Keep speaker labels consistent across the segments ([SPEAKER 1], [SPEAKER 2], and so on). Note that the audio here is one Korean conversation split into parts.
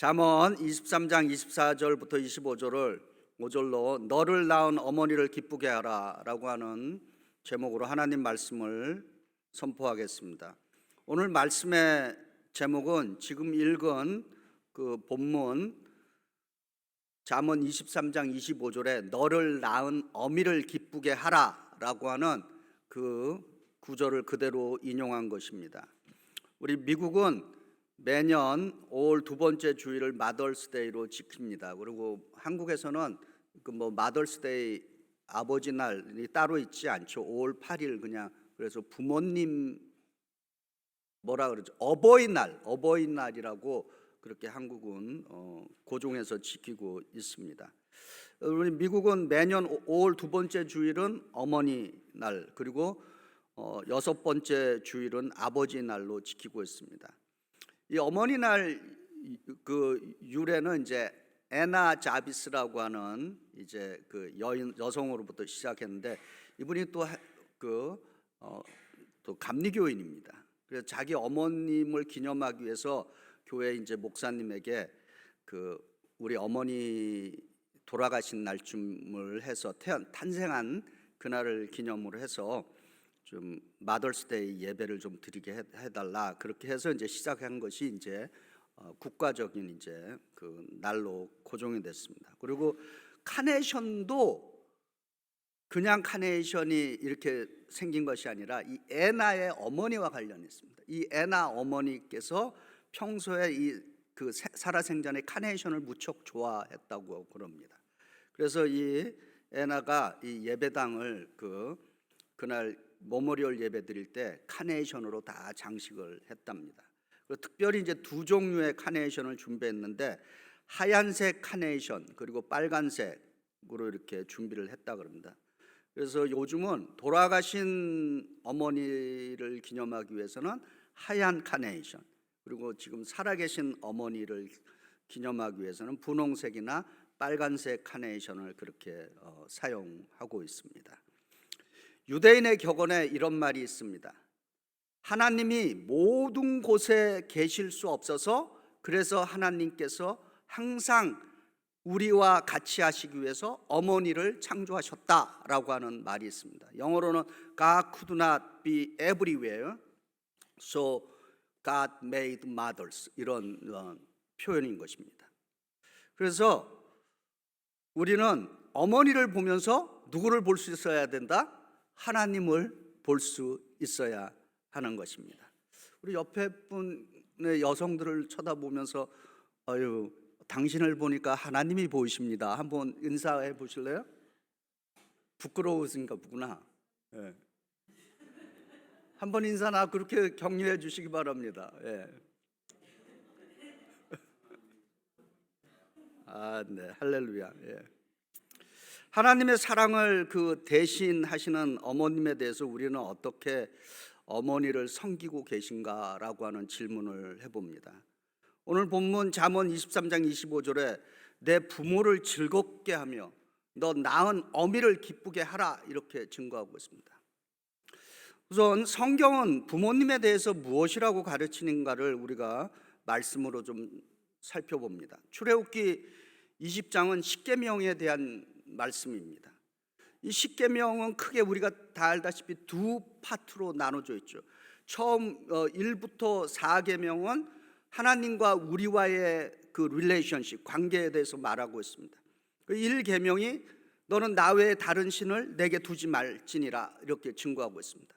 [SPEAKER 1] 잠언 23장 24절부터 25절로 너를 낳은 어머니를 기쁘게 하라라고 하는 제목으로 하나님 말씀을 선포하겠습니다. 오늘 말씀의 제목은 지금 읽은 그 본문 잠언 23장 25절에 너를 낳은 어미를 기쁘게 하라라고 하는 그 구절을 그대로 인용한 것입니다. 우리 미국은 매년 5월 두 번째 주일을 마더스데이로 지킵니다. 그리고 한국에서는 마더스데이 아버지 날이 따로 있지 않죠. 5월 8일 그냥 그래서 부모님 어버이날이라고 그렇게 한국은 고종해서 지키고 있습니다. 우리 미국은 매년 5월 두 번째 주일은 어머니 날 그리고 여섯 번째 주일은 아버지 날로 지키고 있습니다. 이 어머니날 그 유래는 이제 애나 자비스라고 하는 이제 그 여성으로부터 시작했는데 이분이 또 감리교인입니다. 그래서 자기 어머님을 기념하기 위해서 교회 이제 목사님에게 그 우리 어머니 돌아가신 날쯤을 해서 탄생한 그날을 기념으로 해서 좀 마더스데이 예배를 좀 드리게 해달라 그렇게 해서 이제 시작한 것이 이제 국가적인 이제 그 날로 고정이 됐습니다. 그리고 카네이션도 그냥 카네이션이 이렇게 생긴 것이 아니라 이 애나의 어머니와 관련이 있습니다. 이 애나 어머니께서 평소에 그 살아생전에 카네이션을 무척 좋아했다고 그럽니다. 그래서 이 애나가 이 예배당을 그날 모모리얼 예배 드릴 때 카네이션으로 다 장식을 했답니다. 그리고 특별히 이제 두 종류의 카네이션을 준비했는데 하얀색 카네이션 그리고 빨간색으로 이렇게 준비를 했다 그럽니다. 그래서 요즘은 돌아가신 어머니를 기념하기 위해서는 하얀 카네이션 그리고 지금 살아계신 어머니를 기념하기 위해서는 분홍색이나 빨간색 카네이션을 그렇게 사용하고 있습니다. 유대인의 격언에 이런 말이 있습니다. 하나님이 모든 곳에 계실 수 없어서 그래서 하나님께서 항상 우리와 같이 하시기 위해서 어머니를 창조하셨다라고 하는 말이 있습니다. 영어로는 God could not be everywhere, so God made mothers 이런 표현인 것입니다. 그래서 우리는 어머니를 보면서 누구를 볼 수 있어야 된다? 하나님을 볼 수 있어야 하는 것입니다. 우리 옆에 분의 여성들을 쳐다보면서 아유 당신을 보니까 하나님이 보이십니다. 한번 인사해 보실래요? 부끄러우신가 보구나. 네. 한번 인사나 그렇게 격려해 주시기 바랍니다. 네. 네, 할렐루야. 예. 하나님의 사랑을 대신하시는 어머님에 대해서 우리는 어떻게 어머니를 섬기고 계신가라고 하는 질문을 해봅니다. 오늘 본문 잠언 23장 25절에 내 부모를 즐겁게 하며 너 낳은 어미를 기쁘게 하라 이렇게 증거하고 있습니다. 우선 성경은 부모님에 대해서 무엇이라고 가르치는가를 우리가 말씀으로 좀 살펴봅니다. 출애굽기 20장은 십계명에 대한 말씀입니다. 이 십계명은 크게 우리가 다 알다시피 두 파트로 나눠져 있죠. 처음 1부터 4계명은 하나님과 우리와의 그 릴레이션십 관계에 대해서 말하고 있습니다. 1계명이 너는 나 외에 다른 신을 내게 두지 말지니라 이렇게 증거하고 있습니다.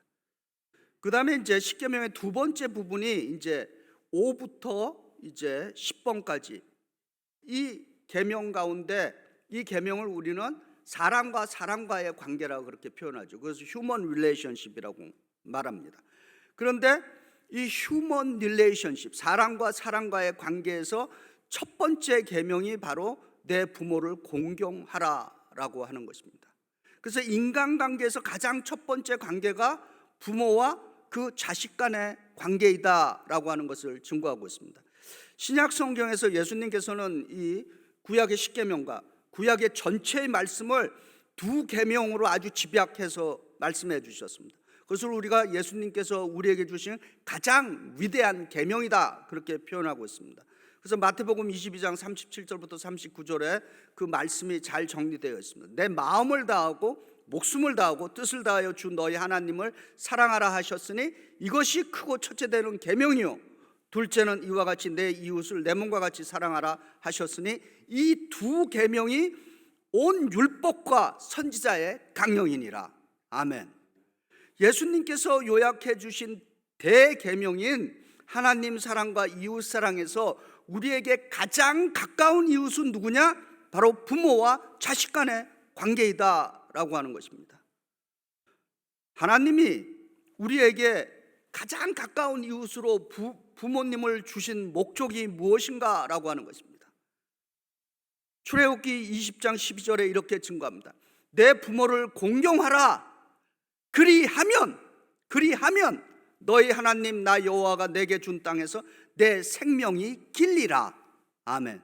[SPEAKER 1] 그 다음에 이제 십계명의 두 번째 부분이 이제 5부터 이제 10번까지 이 계명 가운데 이 계명을 우리는 사람과 사람과의 관계라고 그렇게 표현하죠. 그래서 휴먼 릴레이션십이라고 말합니다. 그런데 이 휴먼 릴레이션십, 사람과 사람과의 관계에서 첫 번째 계명이 바로 내 부모를 공경하라라고 하는 것입니다. 그래서 인간관계에서 가장 첫 번째 관계가 부모와 그 자식 간의 관계이다라고 하는 것을 증거하고 있습니다. 신약 성경에서 예수님께서는 이 구약의 십계명과 구약의 전체의 말씀을 두 계명으로 아주 집약해서 말씀해 주셨습니다. 그것을 우리가 예수님께서 우리에게 주신 가장 위대한 계명이다 그렇게 표현하고 있습니다. 그래서 마태복음 22장 37절부터 39절에 그 말씀이 잘 정리되어 있습니다. 내 마음을 다하고 목숨을 다하고 뜻을 다하여 주 너희 하나님을 사랑하라 하셨으니 이것이 크고 첫째 되는 계명이요 둘째는 이와 같이 내 이웃을 내 몸과 같이 사랑하라 하셨으니 이 두 계명이 온 율법과 선지자의 강령이니라. 아멘. 예수님께서 요약해 주신 대계명인 하나님 사랑과 이웃 사랑에서 우리에게 가장 가까운 이웃은 누구냐? 바로 부모와 자식 간의 관계이다 라고 하는 것입니다. 하나님이 우리에게 가장 가까운 이웃으로 부모님을 주신 목적이 무엇인가 라고 하는 것입니다. 출애굽기 20장 12절에 이렇게 증거합니다. 내 부모를 공경하라. 그리하면 너희 하나님 나 여호와가 내게 준 땅에서 내 생명이 길리라. 아멘.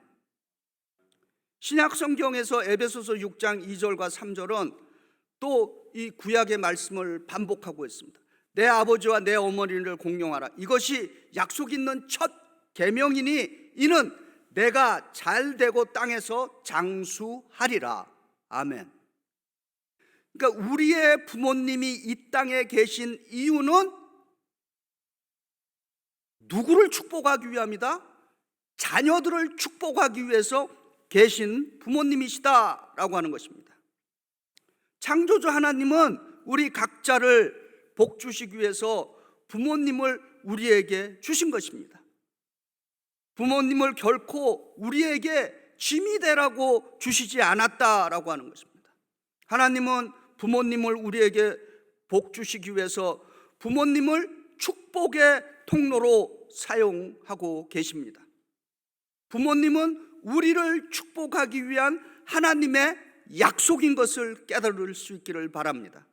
[SPEAKER 1] 신약 성경에서 에베소서 6장 2절과 3절은 또 이 구약의 말씀을 반복하고 있습니다. 내 아버지와 내 어머니를 공경하라. 이것이 약속 있는 첫 계명이니 이는 내가 잘 되고 땅에서 장수하리라. 아멘. 그러니까 우리의 부모님이 이 땅에 계신 이유는 누구를 축복하기 위함이다? 자녀들을 축복하기 위해서 계신 부모님이시다라고 하는 것입니다. 창조주 하나님은 우리 각자를 복 주시기 위해서 부모님을 우리에게 주신 것입니다. 부모님을 결코 우리에게 짐이 되라고 주시지 않았다라고 하는 것입니다. 하나님은 부모님을 우리에게 복 주시기 위해서 부모님을 축복의 통로로 사용하고 계십니다. 부모님은 우리를 축복하기 위한 하나님의 약속인 것을 깨달을 수 있기를 바랍니다.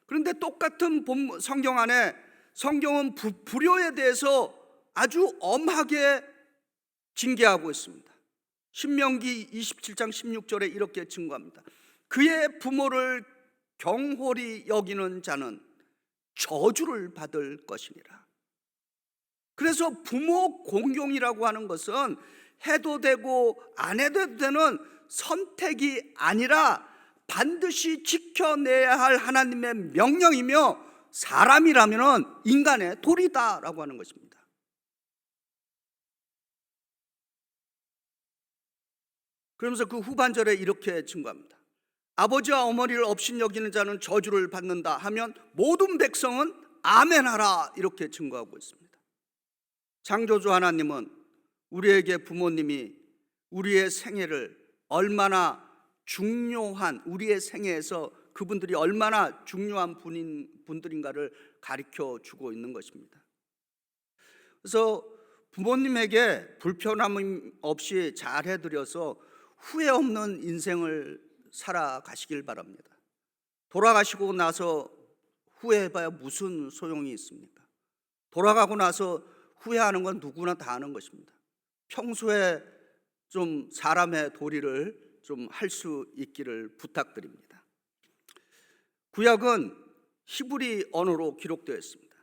[SPEAKER 1] 그런데 똑같은 성경 안에 성경은 불효에 대해서 아주 엄하게 징계하고 있습니다. 신명기 27장 16절에 이렇게 증거합니다. 그의 부모를 경홀히 여기는 자는 저주를 받을 것이니라. 그래서 부모 공경이라고 하는 것은 해도 되고 안 해도 되는 선택이 아니라 반드시 지켜내야 할 하나님의 명령이며 사람이라면 인간의 도리다라고 하는 것입니다. 그러면서 그 후반절에 이렇게 증거합니다. 아버지와 어머니를 업신여기는 자는 저주를 받는다 하면 모든 백성은 아멘하라 이렇게 증거하고 있습니다. 창조주 하나님은 우리에게 부모님이 우리의 생애를 얼마나 중요한 우리의 생애에서 그분들이 얼마나 중요한 분들인가를 가르쳐 주고 있는 것입니다. 그래서 부모님에게 불편함 없이 잘 해드려서 후회 없는 인생을 살아가시길 바랍니다. 돌아가시고 나서 후회해봐야 무슨 소용이 있습니까? 돌아가고 나서 후회하는 건 누구나 다 하는 것입니다. 평소에 좀 사람의 도리를 좀 할 수 있기를 부탁드립니다. 구약은 히브리 언어로 기록되어 있습니다.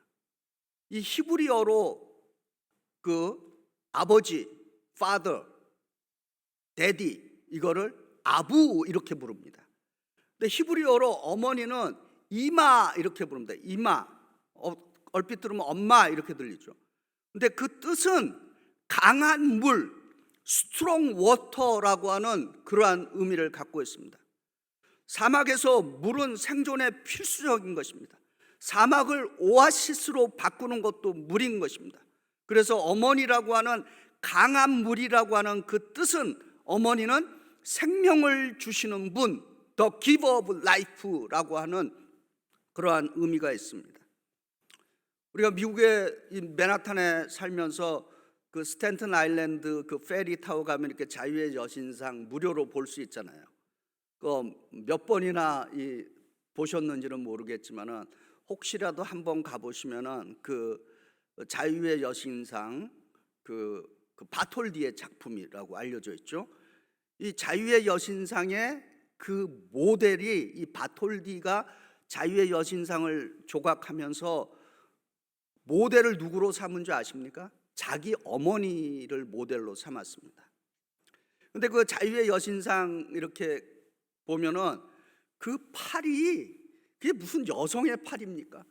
[SPEAKER 1] 이 히브리어로 그 아버지, father, daddy 이거를 아부 이렇게 부릅니다. 근데 히브리어로 어머니는 이마 이렇게 부릅니다. 이마. 얼핏 들으면 엄마 이렇게 들리죠. 근데 그 뜻은 강한 물, strong water라고 하는 그러한 의미를 갖고 있습니다. 사막에서 물은 생존에 필수적인 것입니다. 사막을 오아시스로 바꾸는 것도 물인 것입니다. 그래서 어머니라고 하는 강한 물이라고 하는 그 뜻은 어머니는 생명을 주시는 분, the giver of life라고 하는 그러한 의미가 있습니다. 우리가 미국의 맨하탄에 살면서 그 스탠튼 아일랜드 그 페리 타고 가면 이렇게 자유의 여신상 무료로 볼 수 있잖아요. 그 몇 번이나 보셨는지는 모르겠지만은 혹시라도 한번 가보시면은 그 자유의 여신상 그 바톨디의 작품이라고 알려져 있죠. 이 자유의 여신상의 그 모델이 이 바톨디가 자유의 여신상을 조각하면서 모델을 누구로 삼은 줄 아십니까? 자기 어머니를 모델로 삼았습니다. 근데 그 자유의 여신상 이렇게 보면은 그 팔이 그게 무슨 여성의 팔입니까?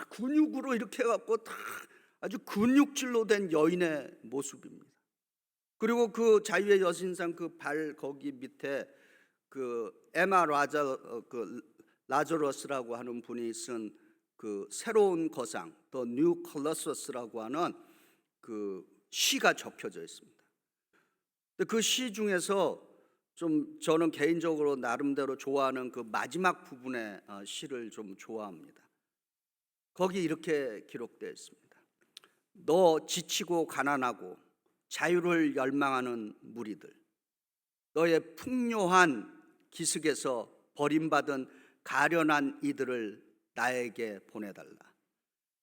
[SPEAKER 1] 근육으로 이렇게 해갖고 다 아주 근육질로 된 여인의 모습입니다. 그리고 그 자유의 여신상 그 발 거기 밑에 그 에마 라저러스라고 하는 분이 쓴 그 새로운 거상, 더 뉴 컬러서스라고 하는 그 시가 적혀져 있습니다. 근데 그 시 중에서 좀 저는 개인적으로 나름대로 좋아하는 그 마지막 부분의 시를 좀 좋아합니다. 거기 이렇게 기록되어 있습니다. 너 지치고 가난하고 자유를 열망하는 무리들, 너의 풍요한 기슭에서 버림받은 가련한 이들을 나에게 보내달라.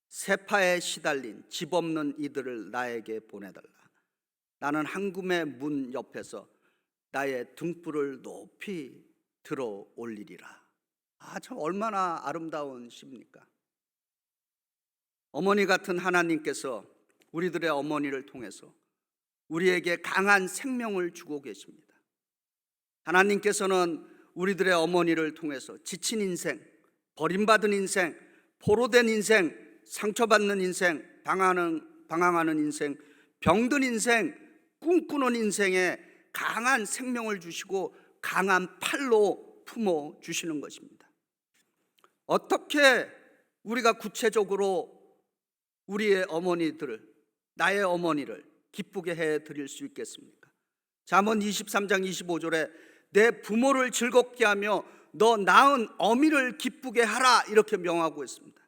[SPEAKER 1] 세파에 시달린 집 없는 이들을 나에게 보내달라. 나는 황금의 문 옆에서 나의 등불을 높이 들어 올리리라. 참 얼마나 아름다운 시입니까? 어머니 같은 하나님께서 우리들의 어머니를 통해서 우리에게 강한 생명을 주고 계십니다. 하나님께서는 우리들의 어머니를 통해서 지친 인생, 버림받은 인생, 포로된 인생, 상처받는 인생, 방황하는 인생, 병든 인생, 꿈꾸는 인생에 강한 생명을 주시고 강한 팔로 품어 주시는 것입니다. 어떻게 우리가 구체적으로 우리의 어머니들을, 나의 어머니를 기쁘게 해 드릴 수 있겠습니까? 잠언 23장 25절에 내 부모를 즐겁게 하며 너 낳은 어미를 기쁘게 하라, 이렇게 명하고 있습니다.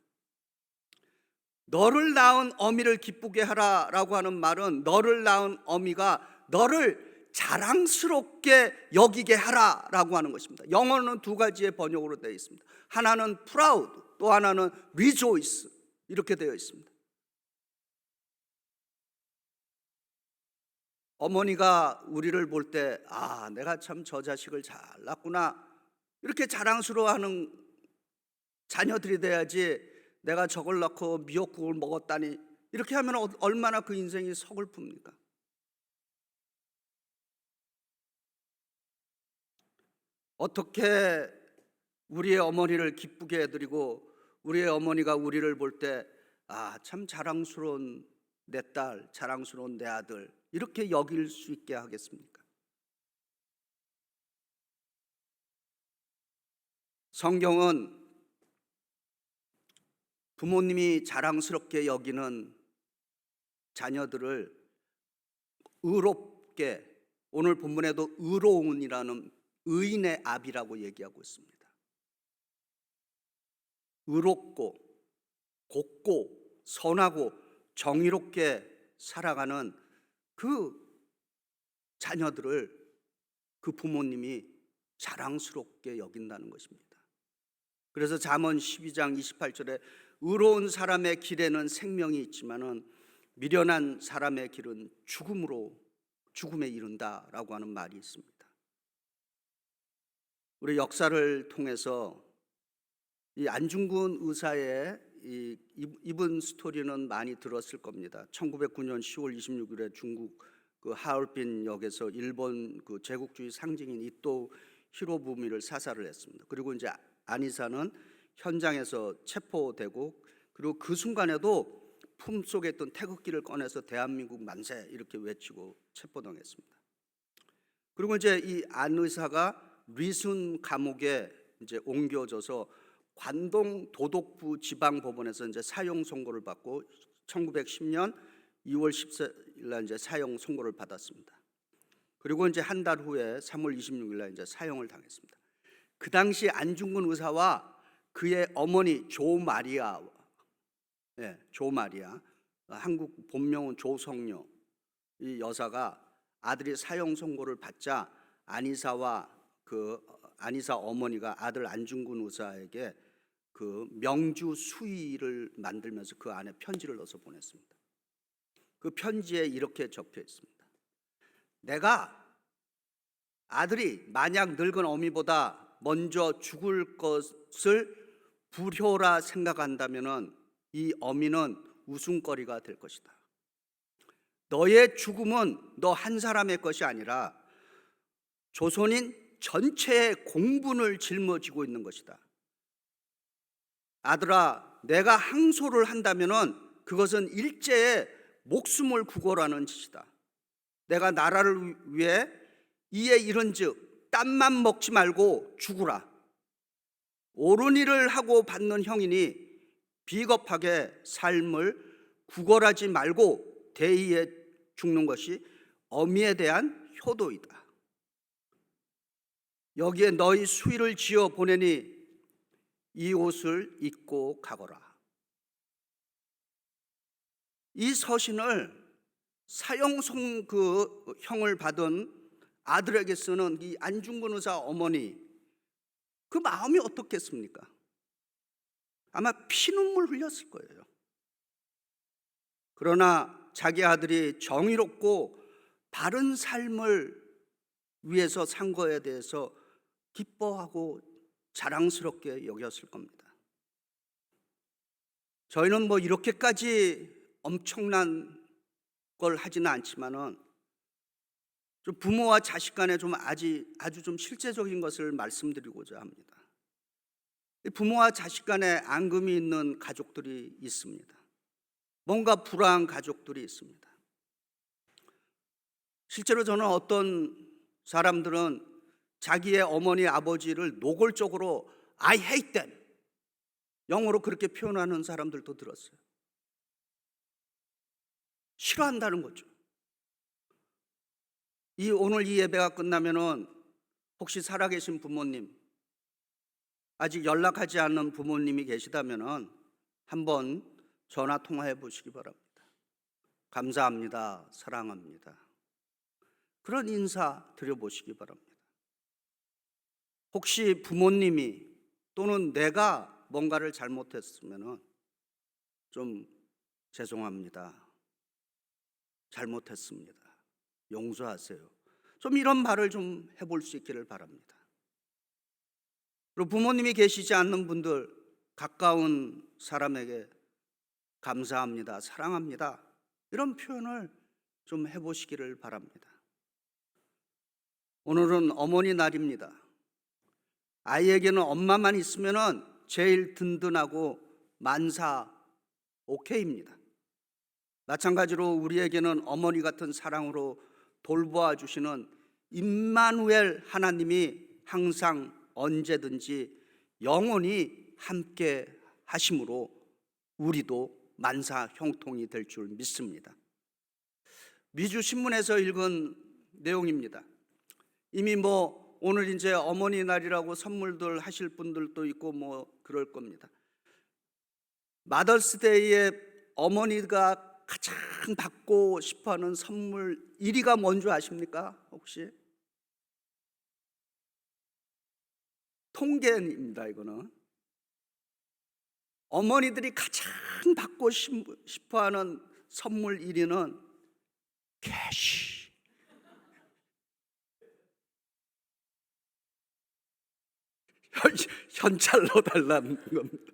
[SPEAKER 1] 너를 낳은 어미를 기쁘게 하라라고 하는 말은 너를 낳은 어미가 너를 자랑스럽게 여기게 하라라고 하는 것입니다. 영어는 두 가지의 번역으로 되어 있습니다. 하나는 proud, 또 하나는 rejoice, 이렇게 되어 있습니다. 어머니가 우리를 볼 때 내가 참 저 자식을 잘 낳았구나, 이렇게 자랑스러워하는 자녀들이 돼야지, 내가 저걸 낳고 미역국을 먹었다니 이렇게 하면 얼마나 그 인생이 서글픕니까? 어떻게 우리의 어머니를 기쁘게 해드리고 우리의 어머니가 우리를 볼 때 참 자랑스러운 내 딸, 자랑스러운 내 아들, 이렇게 여길 수 있게 하겠습니까? 성경은 부모님이 자랑스럽게 여기는 자녀들을 의롭게, 오늘 본문에도 의로움이라는 의인의 압이라고 얘기하고 있습니다. 의롭고 곱고 선하고 정의롭게 살아가는 그 자녀들을 그 부모님이 자랑스럽게 여긴다는 것입니다. 그래서 잠언 12장 28절에 의로운 사람의 길에는 생명이 있지만은 미련한 사람의 길은 죽음에 이른다라고 하는 말이 있습니다. 우리 역사를 통해서 이 안중근 의사의 이분 스토리는 많이 들었을 겁니다. 1909년 10월 26일에 중국 그 하얼빈 역에서 일본 그 제국주의 상징인 이토 히로부미를 사살을 했습니다. 그리고 이제 안이사는 현장에서 체포되고, 그리고 그 순간에도 품속에 있던 태극기를 꺼내서 대한민국 만세 이렇게 외치고 체포당했습니다. 그리고 이제 이 안의사가 리순 감옥에 이제 옮겨져서 관동 도독부 지방법원에서 이제 사형 선고를 받고 1910년 2월 14일 날 이제 사형 선고를 받았습니다. 그리고 이제 한 달 후에 3월 26일 날 이제 사형을 당했습니다. 그 당시 안중근 의사와 그의 어머니 조 마리아, 한국 본명은 조성녀, 이 여사가 아들이 사형 선고를 받자 안이사와 그 안이사 어머니가 아들 안중근 의사에게 그 명주 수의를 만들면서 그 안에 편지를 넣어서 보냈습니다. 그 편지에 이렇게 적혀 있습니다. 내가 아들이 만약 늙은 어미보다 먼저 죽을 것을 불효라 생각한다면은 이 어미는 웃음거리가 될 것이다. 너의 죽음은 너 한 사람의 것이 아니라 조선인 전체의 공분을 짊어지고 있는 것이다. 아들아, 내가 항소를 한다면은 그것은 일제의 목숨을 구걸하는 짓이다. 내가 나라를 위해 이에 이른즉 땀만 먹지 말고 죽으라. 옳은 일을 하고 받는 형이니 비겁하게 삶을 구걸하지 말고 대의에 죽는 것이 어미에 대한 효도이다. 여기에 너희 수의를 지어 보내니 이 옷을 입고 가거라. 이 서신을 사형성 형을 받은 아들에게 쓰는 이 안중근 의사 어머니, 그 마음이 어떻겠습니까? 아마 피눈물 흘렸을 거예요. 그러나 자기 아들이 정의롭고 바른 삶을 위해서 산 거에 대해서 기뻐하고 자랑스럽게 여겼을 겁니다. 저희는 뭐 이렇게까지 엄청난 걸 하지는 않지만은 좀 부모와 자식 간에 좀 아주 좀 실제적인 것을 말씀드리고자 합니다. 부모와 자식 간에 앙금이 있는 가족들이 있습니다. 뭔가 불화한 가족들이 있습니다. 실제로 저는 어떤 사람들은 자기의 어머니 아버지를 노골적으로 I hate them, 영어로 그렇게 표현하는 사람들도 들었어요. 싫어한다는 거죠. 오늘 이 예배가 끝나면은 혹시 살아계신 부모님, 아직 연락하지 않는 부모님이 계시다면은 한번 전화 통화해 보시기 바랍니다. 감사합니다. 사랑합니다. 그런 인사 드려보시기 바랍니다. 혹시 부모님이 또는 내가 뭔가를 잘못했으면 좀 죄송합니다. 잘못했습니다. 용서하세요. 좀 이런 말을 좀 해볼 수 있기를 바랍니다. 그리고 부모님이 계시지 않는 분들, 가까운 사람에게 감사합니다. 사랑합니다. 이런 표현을 좀 해보시기를 바랍니다. 오늘은 어머니 날입니다. 아이에게는 엄마만 있으면 제일 든든하고 만사 오케이입니다. 마찬가지로 우리에게는 어머니 같은 사랑으로 돌보아 주시는 임마누엘 하나님이 항상 언제든지 영원히 함께 하심으로 우리도 만사 형통이 될 줄 믿습니다. 미주 신문에서 읽은 내용입니다. 이미 오늘 이제 어머니 날이라고 선물들 하실 분들도 있고 그럴 겁니다. 마더스데이에 어머니가 가장 받고 싶어하는 선물 1위가 뭔지 아십니까? 혹시? 통계입니다. 이거는 어머니들이 가장 받고 싶어하는 선물 1위는 캐시. 현찰로 달라는 겁니다.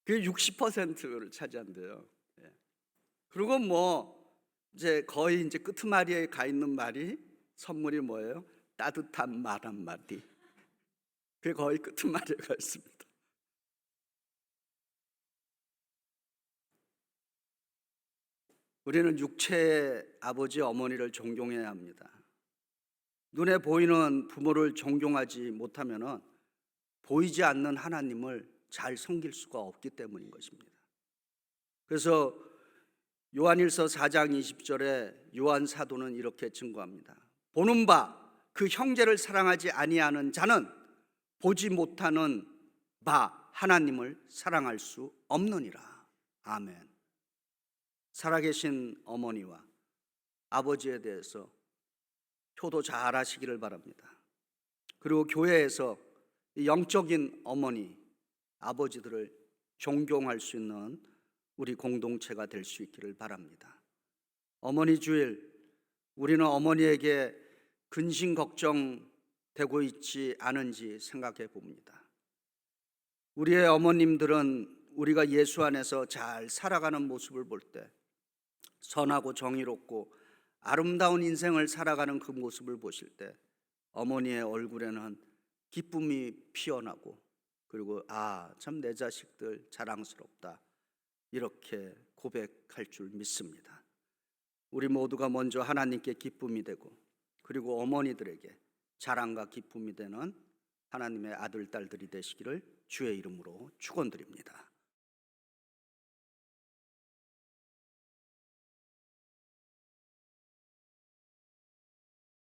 [SPEAKER 1] 그게 60%를 차지한대요. 그리고 이제 거의 이제 끄트마리에 가 있는 말이, 선물이 뭐예요? 따뜻한 말 한마디. 그게 거의 끄트마리에 가 있습니다. 우리는 육체의 아버지 어머니를 존경해야 합니다. 눈에 보이는 부모를 존경하지 못하면 보이지 않는 하나님을 잘 섬길 수가 없기 때문인 것입니다. 그래서 요한일서 4장 20절에 요한 사도는 이렇게 증거합니다. 보는 바 그 형제를 사랑하지 아니하는 자는 보지 못하는 바 하나님을 사랑할 수 없느니라. 아멘. 살아계신 어머니와 아버지에 대해서 효도 잘 하시기를 바랍니다. 그리고 교회에서 영적인 어머니, 아버지들을 존경할 수 있는 우리 공동체가 될 수 있기를 바랍니다. 어머니 주일, 우리는 어머니에게 근심 걱정되고 있지 않은지 생각해 봅니다. 우리의 어머님들은 우리가 예수 안에서 잘 살아가는 모습을 볼 때 선하고 정의롭고 아름다운 인생을 살아가는 그 모습을 보실 때 어머니의 얼굴에는 기쁨이 피어나고, 그리고 참 내 자식들 자랑스럽다, 이렇게 고백할 줄 믿습니다. 우리 모두가 먼저 하나님께 기쁨이 되고, 그리고 어머니들에게 자랑과 기쁨이 되는 하나님의 아들, 딸들이 되시기를 주의 이름으로 축원드립니다.